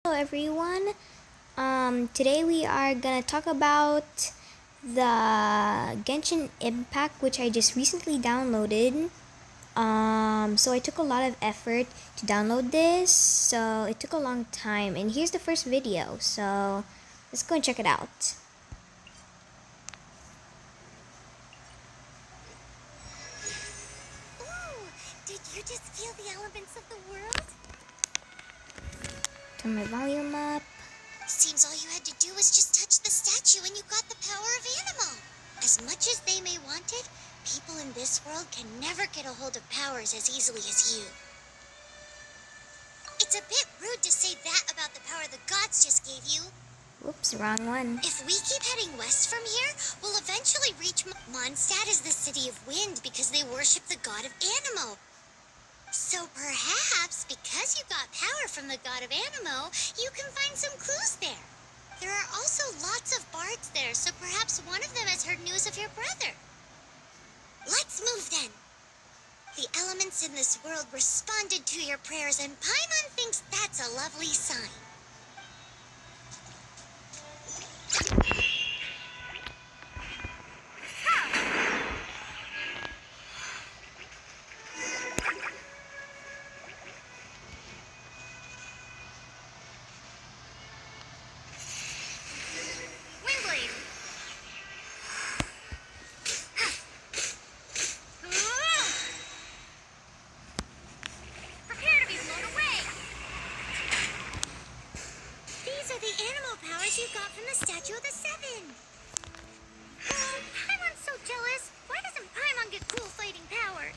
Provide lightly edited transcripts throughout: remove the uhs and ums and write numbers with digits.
Hello everyone. Today we are gonna talk about the Genshin Impact, which I just recently downloaded. So I took a lot of effort to download this, so it took a long time. And here's the first video, so let's go and check it out. Ooh, did you just feel the elements of the world? Turn my volume up. Seems all you had to do was just touch the statue and you got the power of Animo. As much as they may want it, people in this world can never get a hold of powers as easily as you. It's a bit rude to say that about the power the gods just gave you. Whoops, wrong one. If we keep heading west from here, we'll eventually reach Mondstadt is the city of wind because they worship the god of Animo. So perhaps, because you got power from the god of Animo, you can find some clues there. There are also lots of bards there, so perhaps one of them has heard news of your brother. Let's move then. The elements in this world responded to your prayers, and Paimon thinks that's a lovely sign. Windblade! Prepare to be blown away! These are the animal powers you got from the Statue of the Seven. Oh, Paimon's so jealous. Why doesn't Paimon get cool fighting powers?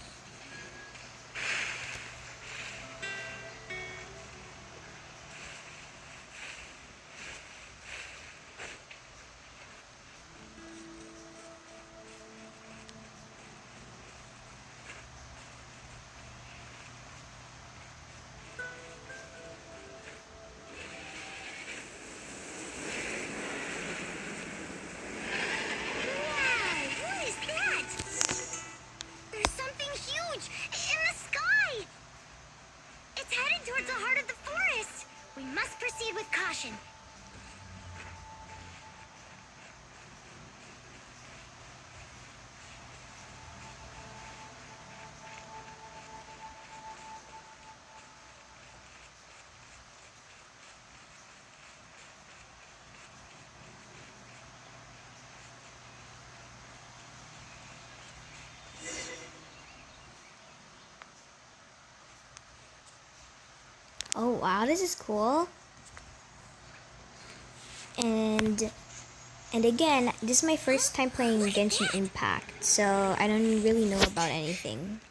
Proceed with caution. Oh wow, this is cool. And again, this is my first time playing Genshin Impact, so I don't really know about anything.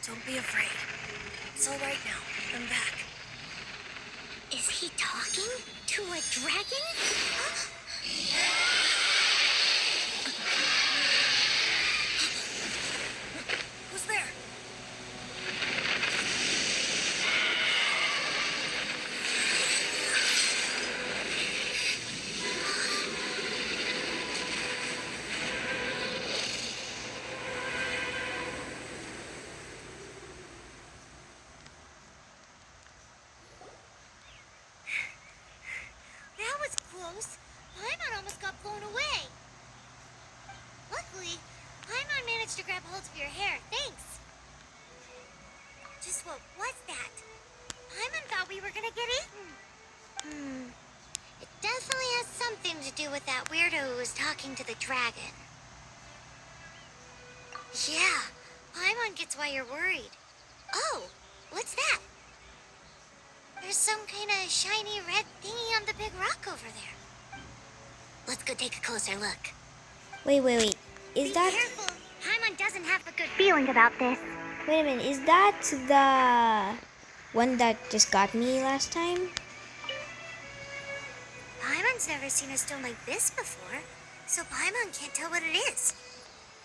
Don't be afraid. It's all right now. I'm back. Is he talking to a dragon? Who's there? That was close. Paimon almost got blown away. Luckily, Paimon managed to grab hold of your hair. Thanks. Just what was that? Paimon thought we were gonna get eaten. It definitely has something to do with that weirdo who was talking to the dragon. Yeah, Paimon gets why you're worried. Oh, what's that? There's some kind of shiny red thingy on the big rock over there. Let's go take a closer look. Wait. Is that... Be careful. Paimon doesn't have a good feeling about this. Wait a minute, is that the one that just got me last time? Paimon's never seen a stone like this before, so Paimon can't tell what it is.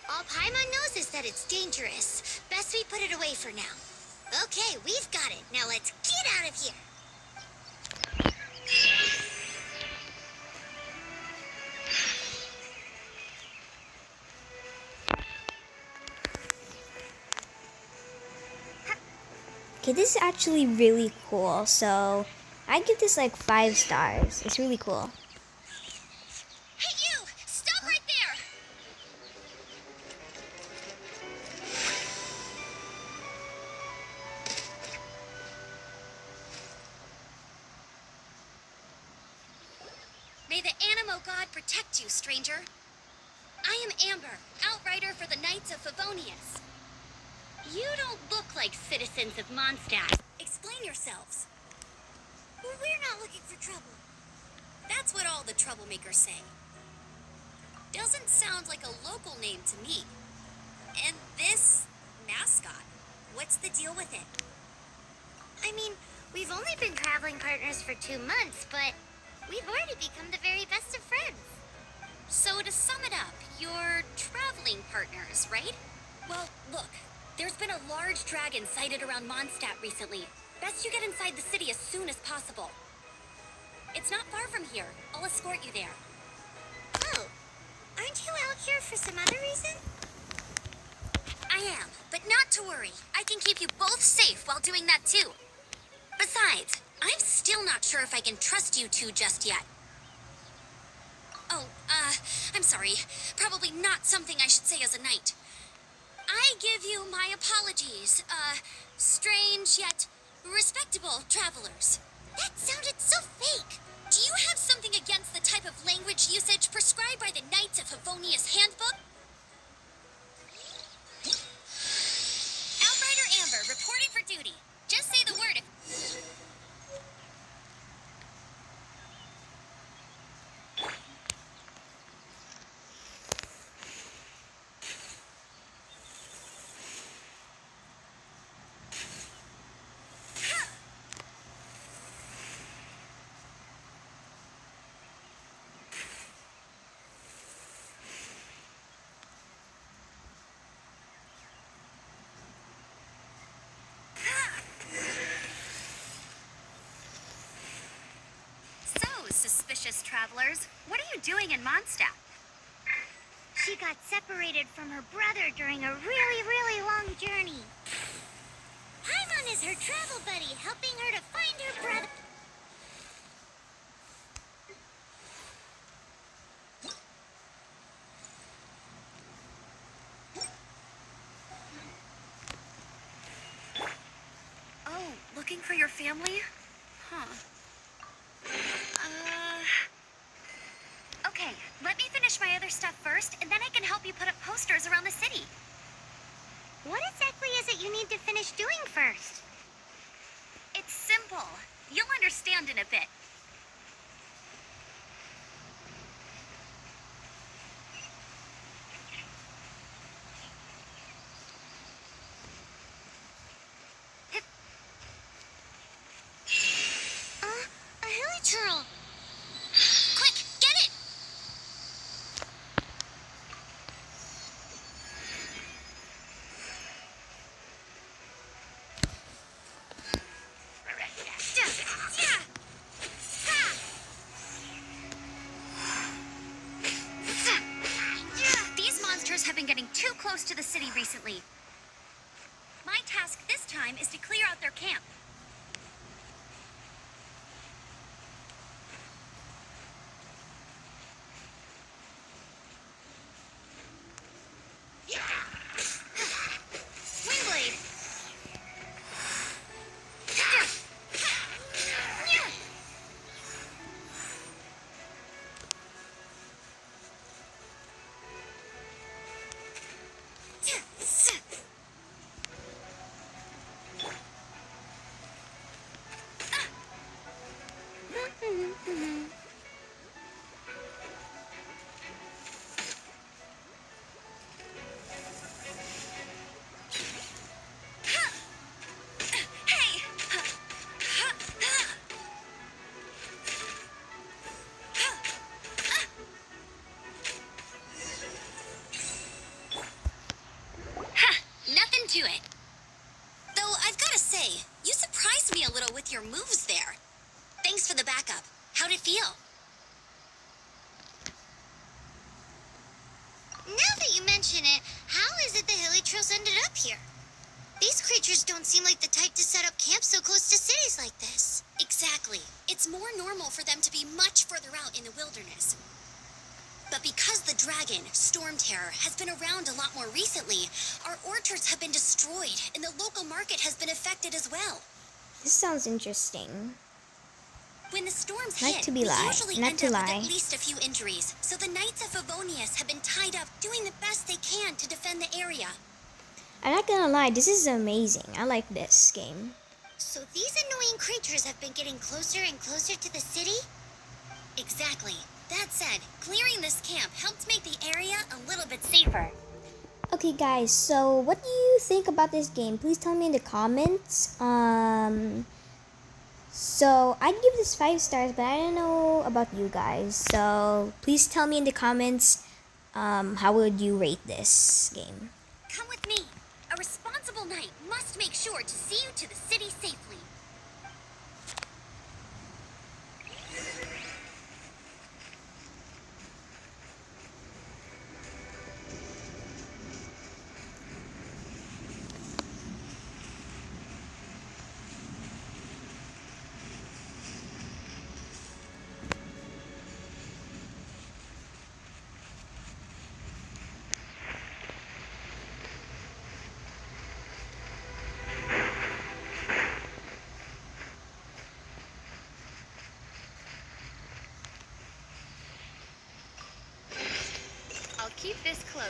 All Paimon knows is that it's dangerous. Best we put it away for now. Okay, we've got it. Now let's get out of here. Okay, this is actually really cool. So I give this like 5 stars. It's really cool. Hey, you! Stop right there! May the Animo God protect you, stranger. I am Amber, outrider for the Knights of Favonius. You don't look like citizens of Mondstadt. Explain yourselves. Well, we're not looking for trouble. That's what all the troublemakers say. Doesn't sound like a local name to me. And this mascot, what's the deal with it? I mean, we've only been traveling partners for 2 months, but we've already become the very best of friends. So to sum it up, you're traveling partners, right? Well, look, there's been a large dragon sighted around Mondstadt recently. Best you get inside the city as soon as possible. It's not far from here. I'll escort you there. Oh, aren't you out here for some other reason? I am, but not to worry. I can keep you both safe while doing that too. Besides, I'm still not sure if I can trust you two just yet. Oh, I'm sorry. Probably not something I should say as a knight. I give you my apologies, strange yet respectable travelers. That sounded so fake. Do you have something against the type of language usage prescribed by the Knights of Favonius Handbook? Outrider Amber, reporting for duty. Just say the word if... Suspicious travelers. What are you doing in Mondstadt? She got separated from her brother during a really long journey. Paimon is her travel buddy, helping her to find her brother. Oh, looking for your family? Huh. Okay, let me finish my other stuff first, and then I can help you put up posters around the city. What exactly is it you need to finish doing first? It's simple. You'll understand in a bit. A hilly churl. Quick, get it! These monsters have been getting too close to the city recently. My task this time is to clear out their camp. Windblade! Hey! Nothing to it. Though I've got to say, you surprised me a little with your moves there. Thanks for the backup. How'd it feel? Now that you mention it, how is it the hilly trails ended up here? These creatures don't seem like the type to set up camp so close to cities like this. Exactly. It's more normal for them to be much further out in the wilderness. But because the dragon, Storm Terror, has been around a lot more recently, our orchards have been destroyed and the local market has been affected as well. This sounds interesting. When the storms Not hit, to be we lie- usually not end to up lie. with at least a few injuries, so the Knights of Favonius have been tied up doing the best they can to defend the area. I'm not gonna lie, this is amazing. I like this game. So these annoying creatures have been getting closer and closer to the city? Exactly. That said, clearing this camp helped make the area a little bit safer. Okay guys, so what do you think about this game? Please tell me in the comments. So I'd give this 5 stars, but I don't know about you guys. So please tell me in the comments, how would you rate this game? Come with me. A responsible knight must make sure to see you to the city safely. I'll keep this close.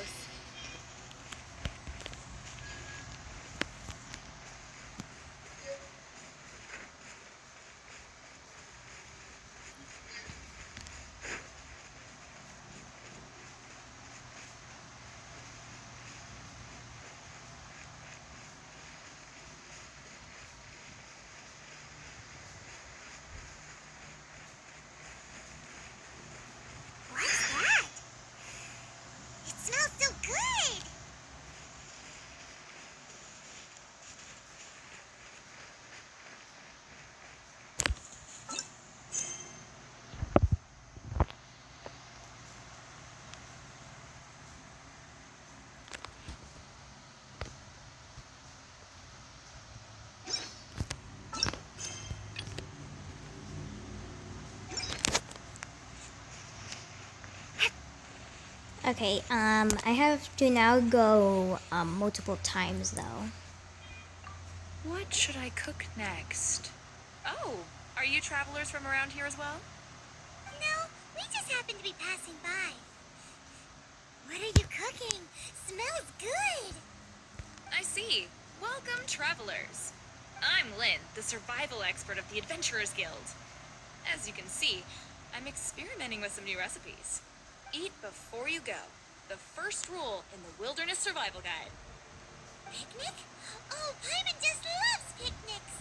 What's that? It smells so good! Okay, I have to now go multiple times though. What should I cook next? Oh, are you travelers from around here as well? No, we just happened to be passing by. What are you cooking? Smells good! I see. Welcome, travelers. I'm Lynn, the survival expert of the Adventurers Guild. As you can see, I'm experimenting with some new recipes. Eat before you go. The first rule in the Wilderness Survival Guide. Picnic? Oh, Paimon just loves picnics!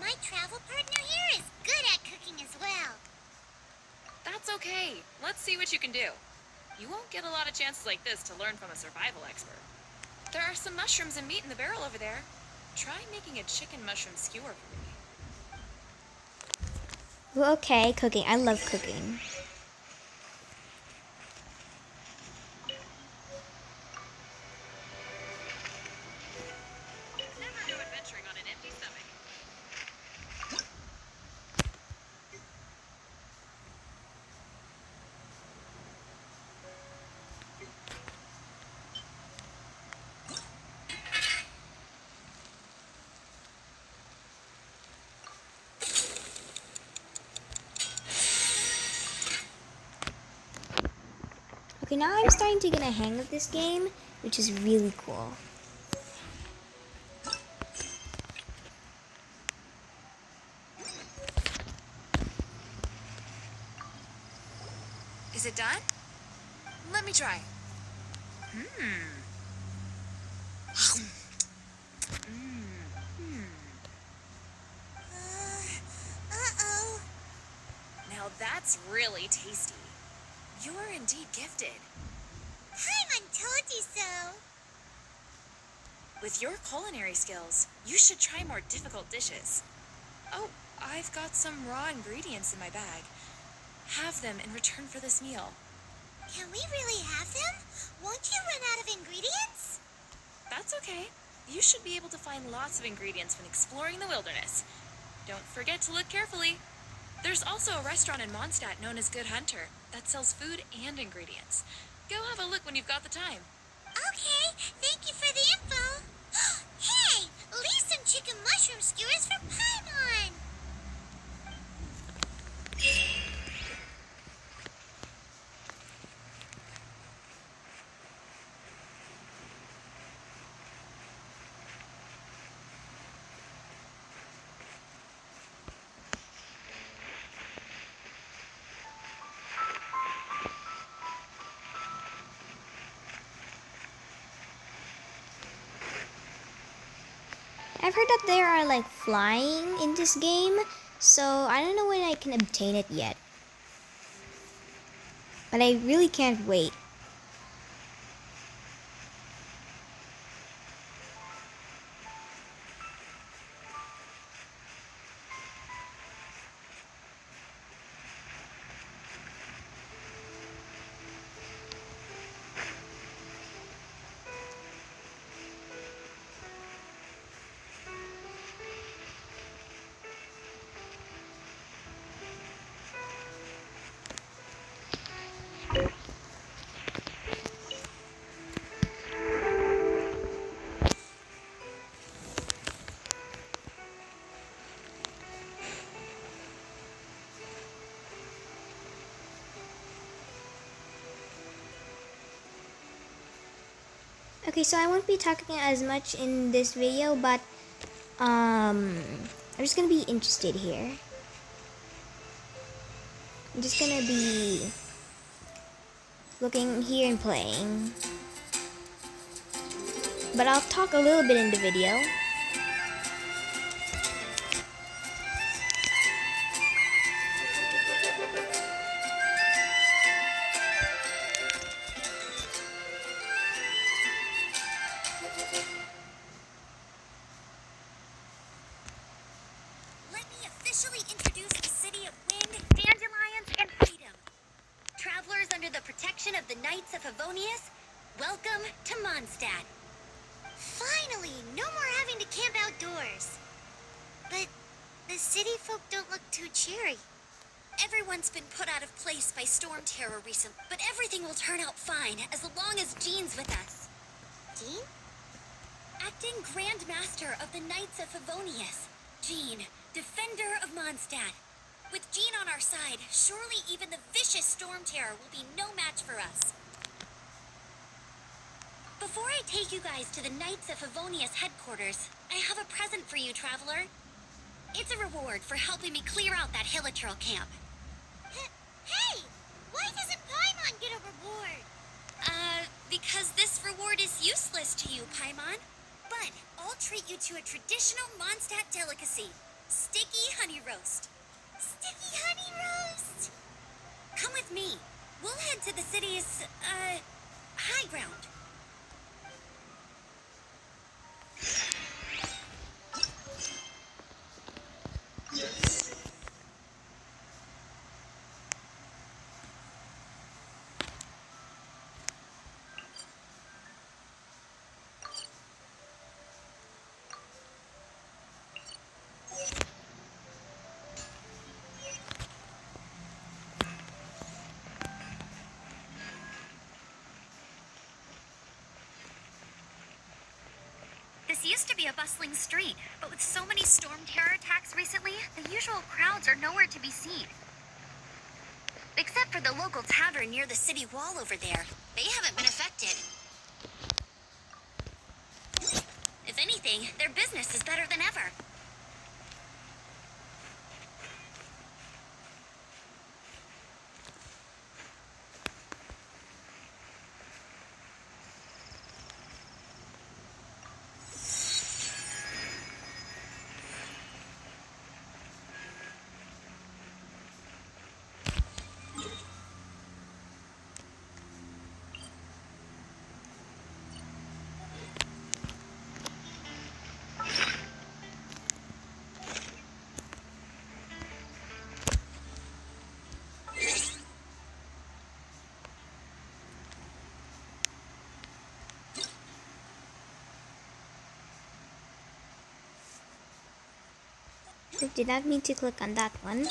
My travel partner here is good at cooking as well. That's okay. Let's see what you can do. You won't get a lot of chances like this to learn from a survival expert. There are some mushrooms and meat in the barrel over there. Try making a chicken mushroom skewer for me. Well, okay, cooking. I love cooking. Never go adventuring on an empty stomach. Okay, now I'm starting to get a hang of this game, which is really cool. Is it done? Let me try. Uh-oh. Now that's really tasty. You are indeed gifted. Paimon told you so. With your culinary skills, you should try more difficult dishes. Oh, I've got some raw ingredients in my bag. Have them in return for this meal. Can we really have them? Won't you run out of ingredients? That's okay. you should be able to find lots of ingredients when exploring the wilderness. Don't forget to look carefully. There's also a restaurant in Mondstadt known as Good Hunter that sells food and ingredients. Go have a look when you've got the time. Okay, thank you for the info. Hey, leave some chicken mushroom skewers for Paimon. I've heard that there are like flying in this game, so I don't know when I can obtain it yet. But I really can't wait. Okay, so I won't be talking as much in this video, but I'm just gonna be interested here. I'm just gonna be looking here and playing. But I'll talk a little bit in the video. Let me officially introduce the city of wind, dandelions, and freedom. Travelers under the protection of the Knights of Favonius, welcome to Mondstadt. Finally, no more having to camp outdoors. But the city folk don't look too cheery. Everyone's been put out of place by storm terror recently, but everything will turn out fine as long as Jean's with us. Jean? Acting Grand Master of the Knights of Favonius. Jean, Defender of Mondstadt. With Jean on our side, surely even the vicious storm terror will be no match for us. Before I take you guys to the Knights of Favonius headquarters, I have a present for you, traveler. It's a reward for helping me clear out that Hilitril camp. Hey! Why doesn't Paimon get a reward? Because this reward is useless to you, Paimon. But I'll treat you to a traditional Mondstadt delicacy, sticky honey roast. Sticky honey roast! Come with me. We'll head to the city's, high ground. This used to be a bustling street, but with so many storm terror attacks recently, the usual crowds are nowhere to be seen. Except for the local tavern near the city wall over there. They haven't been affected. If anything, their business is better than ever. I did not mean to click on that one.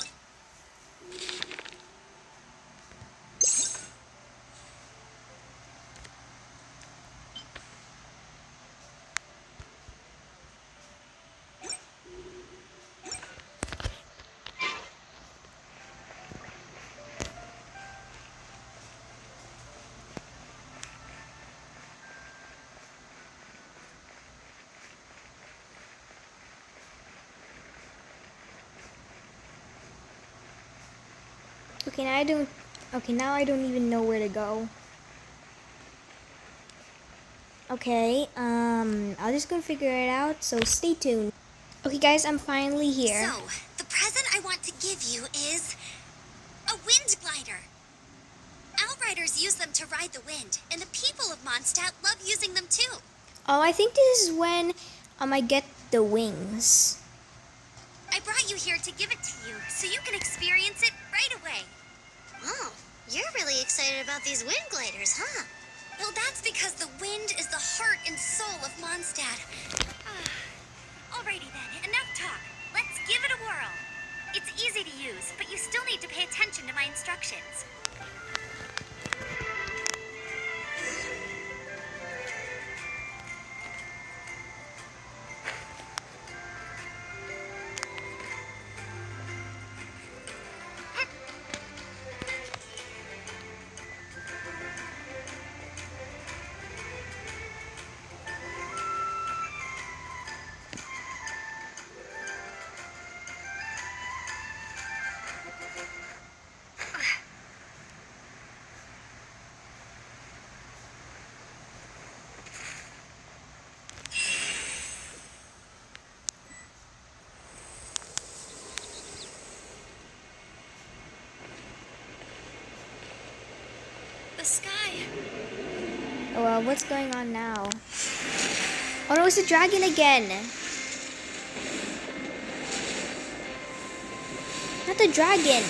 Okay, now I don't. Okay, now I don't even know where to go. Okay, I'll just go figure it out. So stay tuned. Okay, guys, I'm finally here. So, the present I want to give you is a wind glider. Outriders use them to ride the wind, and the people of Mondstadt love using them too. Oh, I think this is when I get the wings. I brought you here to give it to you, so you can experience it right away. Oh, you're really excited about these wind gliders, huh? Well, that's because the wind is the heart and soul of Mondstadt. Alrighty then, enough talk. Let's give it a whirl. It's easy to use, but you still need to pay attention to my instructions. The sky. Oh, well, what's going on now? Oh no, it's a dragon again. Not the dragon.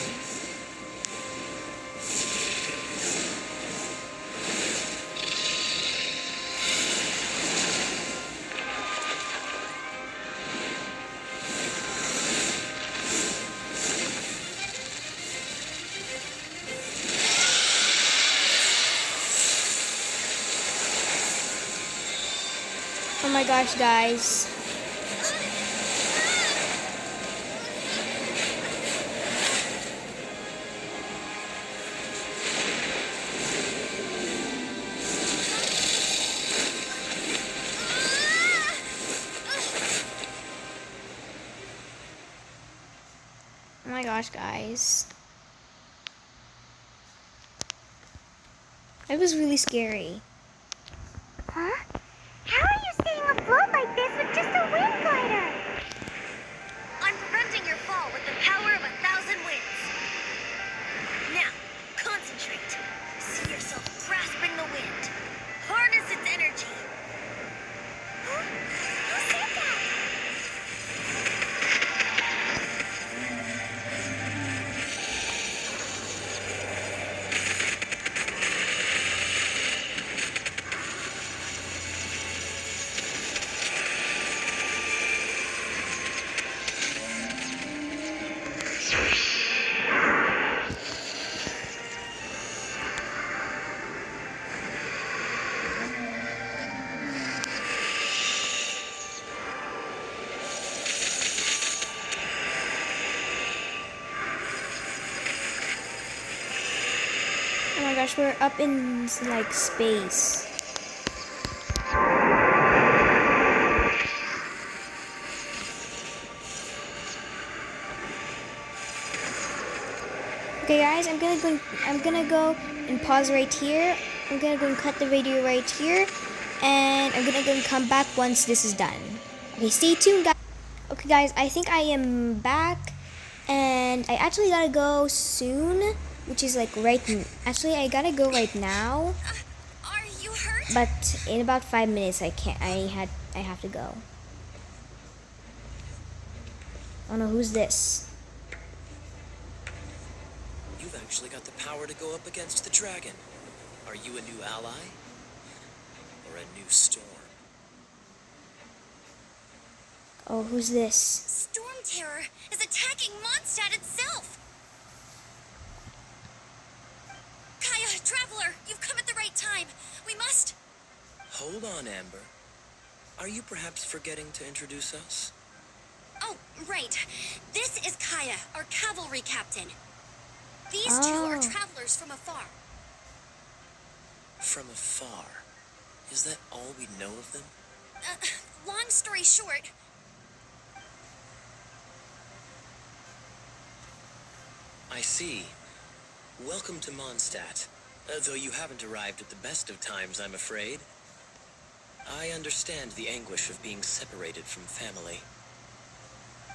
Oh my gosh, guys. Oh my gosh, guys. It was really scary. Huh? How are you staying afloat like this with just a wind glider? I'm preventing your fall with the power of 1,000 winds. Now, concentrate. See yourself grasping the wind. Harness its energy. Huh? Who said that? Oh my gosh, we're up in like space. Okay guys, I'm gonna go and pause right here. I'm gonna go and cut the video right here. And I'm gonna go and come back once this is done. Okay, stay tuned guys. Okay guys, I think I am back. And I actually gotta go soon. Which is like actually I gotta go right now. Are you hurt? But in about 5 minutes I have to go. Oh no, who's this? You've actually got the power to go up against the dragon. Are you a new ally? Or a new storm? Oh, who's this? Storm Terror is attacking Mondstadt itself! Kaya, Traveler, you've come at the right time. We must... Hold on, Amber. Are you perhaps forgetting to introduce us? Oh, right. This is Kaya, our cavalry captain. These two are travelers from afar. From afar? Is that all we know of them? Long story short... I see. Welcome to Mondstadt. Though you haven't arrived at the best of times, I'm afraid. I understand the anguish of being separated from family.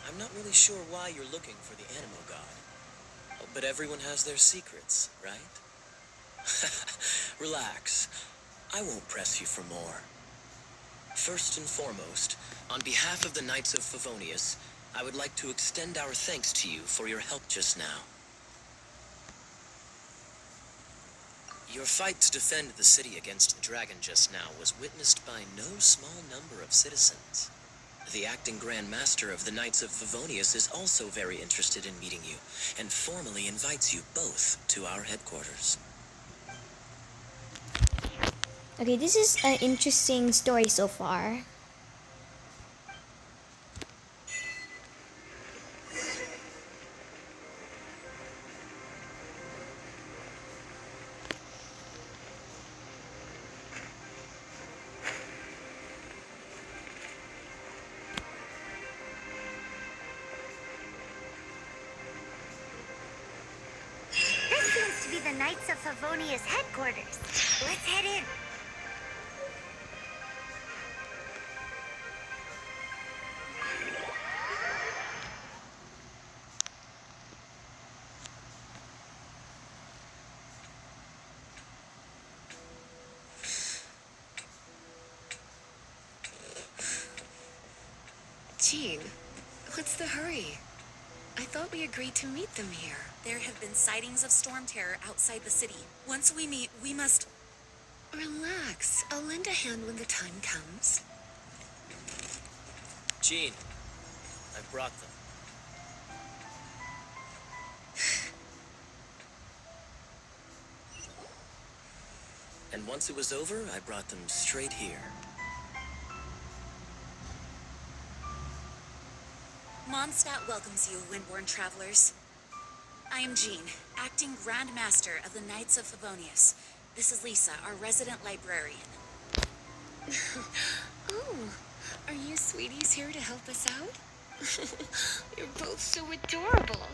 I'm not really sure why you're looking for the Animo God. But everyone has their secrets, right? Relax. I won't press you for more. First and foremost, on behalf of the Knights of Favonius, I would like to extend our thanks to you for your help just now. Your fight to defend the city against the dragon just now was witnessed by no small number of citizens. The acting Grand Master of the Knights of Favonius is also very interested in meeting you, and formally invites you both to our headquarters. Okay, this is an interesting story so far. This seems to be the Knights of Favonius headquarters. Let's head in. Jean, what's the hurry? I thought we agreed to meet them here. There have been sightings of storm terror outside the city. Once we meet, we must... Relax. I'll lend a hand when the time comes. Jean, I brought them. And once it was over, I brought them straight here. Mondstadt welcomes you, Windborn travelers. I am Jean, acting Grand Master of the Knights of Favonius. This is Lisa, our resident librarian. Oh, are you sweeties here to help us out? You're both so adorable.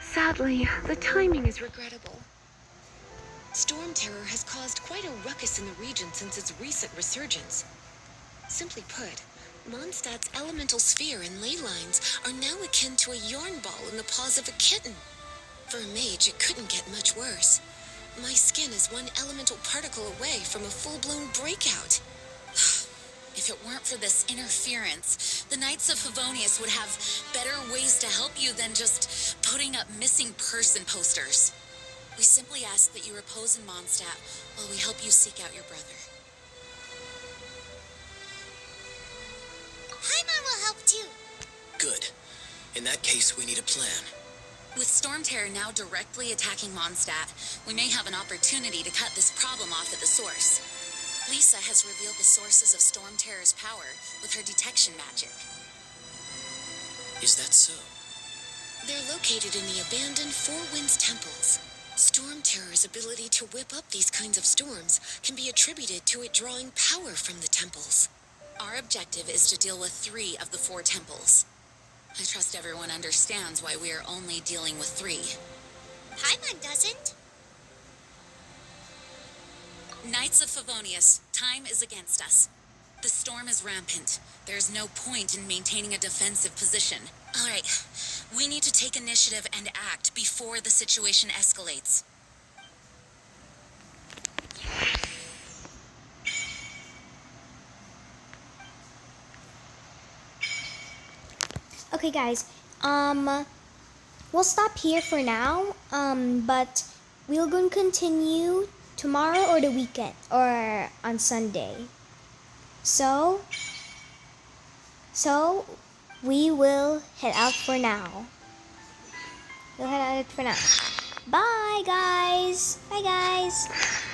Sadly, the timing is regrettable. Storm terror has caused quite a ruckus in the region since its recent resurgence. Simply put, Mondstadt's elemental sphere and ley lines are now akin to a yarn ball in the paws of a kitten. For a mage, it couldn't get much worse. My skin is one elemental particle away from a full-blown breakout. If it weren't for this interference, the Knights of Favonius would have better ways to help you than just putting up missing person posters. We simply ask that you repose in Mondstadt while we help you seek out your brother. Paimon will help too. Good. In that case, we need a plan. With storm terror now directly attacking Mondstadt, we may have an opportunity to cut this problem off at the source. Lisa has revealed the sources of storm terror's power with her detection magic. Is that so? They're located in the abandoned Four Winds temples. Storm terror's ability to whip up these kinds of storms can be attributed to it drawing power from the temples. Our objective is to deal with 3 of the 4 temples. I trust everyone understands why we are only dealing with 3. Paimon doesn't. Knights of Favonius, time is against us. The storm is rampant. There's no point in maintaining a defensive position. All right, we need to take initiative and act before the situation escalates. Okay, guys. We'll stop here for now. But we're going to continue tomorrow or the weekend or on Sunday. So we will head out for now. We'll head out for now. Bye, guys. Bye, guys.